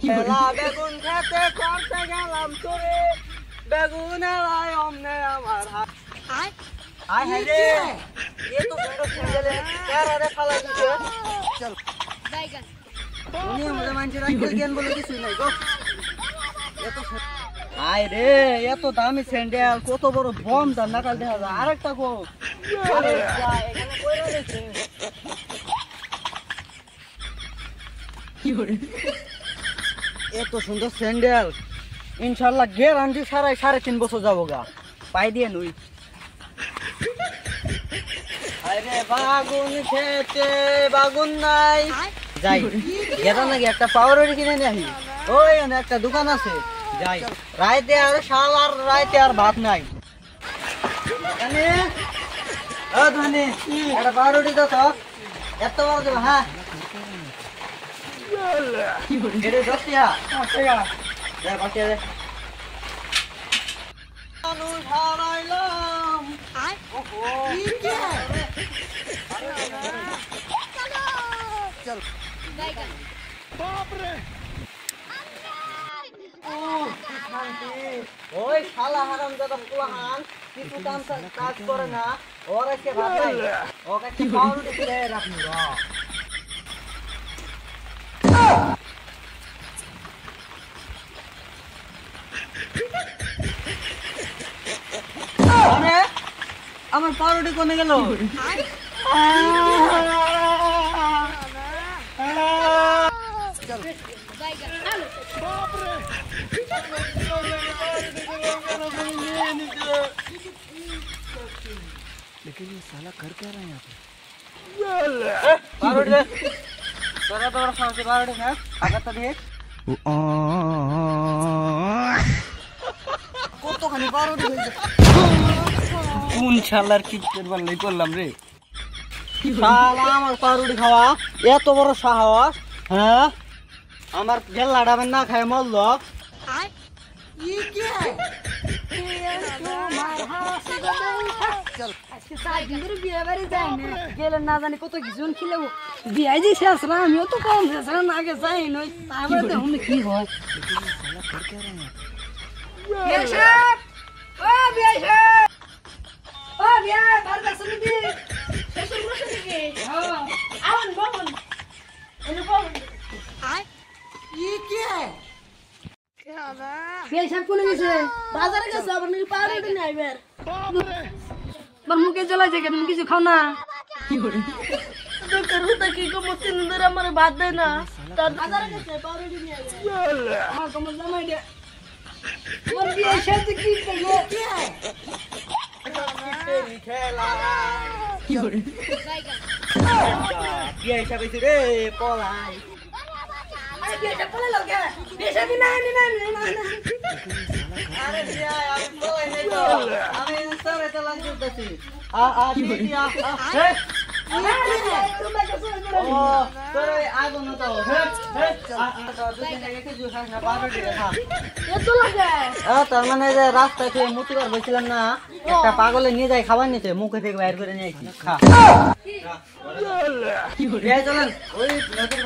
এলা বেগুন খেতে করতে গেলাম চুরি বেগুন এলাই অমনে আমার হাত আয় হায় রে এ তো সুন্দর ছেলে কারে ফালা দিছে চল বাইগান উনি আমাদের মানুষের আইকেল জ্ঞান বলে কিছু নাই গো এত আয় রে এত দামি স্যান্ডেল কত বড় বম দাম নাকাল দেখা যায় আরেকটা গো আরে যা এখানে কইরা দিছে কি করে এত সুন্দর স্যান্ডেল ইনশাআল্লাহ গ্যারান্টি সারাই 3.5 বছর যাবো গা পাই দিয়ে নই আরে বাগুন খেতে বাগুন নাই যাই গেরা নাকি একটা পাউরুটি কিনে নিয়ে ওই একটা দোকান আছে যাই রাইতে আর শাল আর রাইতে আর ভাত নাই জানি ও ধনি একটা পাউরুটি দাও তো এত বড় দেব হ্যাঁ কি বলি এরে 10 টাকা যা বাকি দে মানুষ হারাইলাম আয় ওহো কি চল বাইগান বাপ রে ও কি শান্তি ওই শালা হারামজাদা পুলাহান কিছু কাজ করে না ওর এসে ভাত নাই ওকে কি পাউরুটি দিয়ে রাখনি গো আমার পাউরুটি কোনে গেল लेकिन ये साला कर क्या रहा है यहाँ पे पाउरुटी তোরা তোরা সামনে পাউরুটি খা আগেরটা দেখ কতখানি পাউরুটি হয়েছে কোন শালার কিপটের বাল্লাই করলাম রে শালা আমার পাউরুটি খাওয়া এত বড় সাহস হ্যাঁ আমার গেল্লাটা না খায় মরল গেলে না জানি কত কিছু খিলে বিয়াই যে শেষ না আমিও তো কম শেষ না আগে যাই নই তারপরে দেখুন কি হয় মুখে জ্বলা যায় তুমি কিছু খাও না কি করে কি কমো 3 দিন ধরে আমার ভাত দেয় না তার বাজারে গেছে পাউরুটি নিয়ে আমার কমল জামাই দে ওর বিয়ে সাথে কি করলো কি করে বিয়ে হিসাবে রে পলাই আরে বিয়েটা পলাই লাগে বিয়ে দিন না আরে বিয়ে আমি পলাই নাই তো আমি সরে চলা করতেছি দিদি হে তার মানে যে রাস্তায় মুতিবার বলছিলাম না একটা পাগলে নিয়ে যাই খাবার নিতে মুখে থেকে বাইর করে নিয়ে খা চলেন ওই নদীর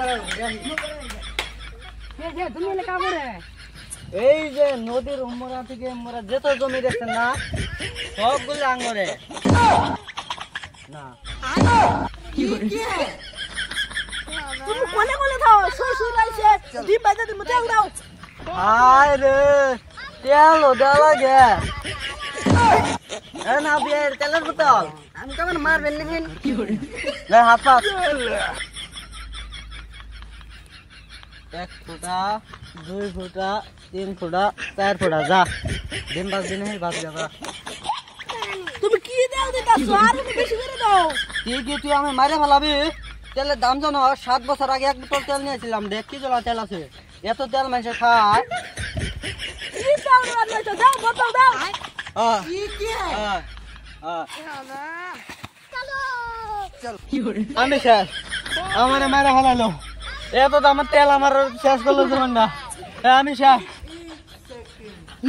এই যে নদীর উম্মরা থেকে মোরা যেত জমি দেখছেন না সবগুলো আঙরে না তুমি কোনে কোনে খাও শ্বশুর আইছে ডিম বাইতে তুমি তেল দাও আয় রে তেল দাও লাগে এ না বিয়ের তেলের বোতল আমি কেমন মারবেন নাকি কি করে না হাত পা 1 ফুটা 2 ফুটা 3 ফুটা 4 ফুটা যা ডিম বাজ দিনে বাজ যাবা তুমি কি দাও দিতাছ আর বেশি করে দাও কি তুই আমি মারে ফেলাবি তেলের দাম জানো 7 বছর আগে 1 বোতল তেল নিয়েছিলাম দেখ কি জ্বলা তেল আছে এত তেল মানুষ খায় কি দাও না দাও বোতল দাও কি চলো চল কি করে আমি শেষ আমারে মারে ফেলালো এত দাম তেল আমার শেষ করলো জীবন না আমি শেষ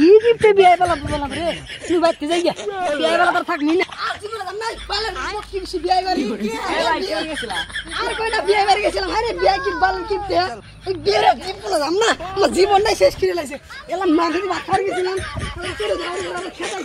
ই গিফটে বিয়ে বলা বললাম রে তুই বাইতে যাই গিয়া বিয়ে বলা তোর থাকনি না আজি বলা নাই পালে কি বিয়ে বাড়ি কি গেছিলা আর কয়টা বিয়ে বাড়ি গেছিলাম আরে বিয়ে কি বাল গিফট বেরে জীব বলে যাম না আমার জীবনটাই শেষ করে লাইছে এলাম মাঠে ভাত খাওয়ার গেছিলাম খেতাই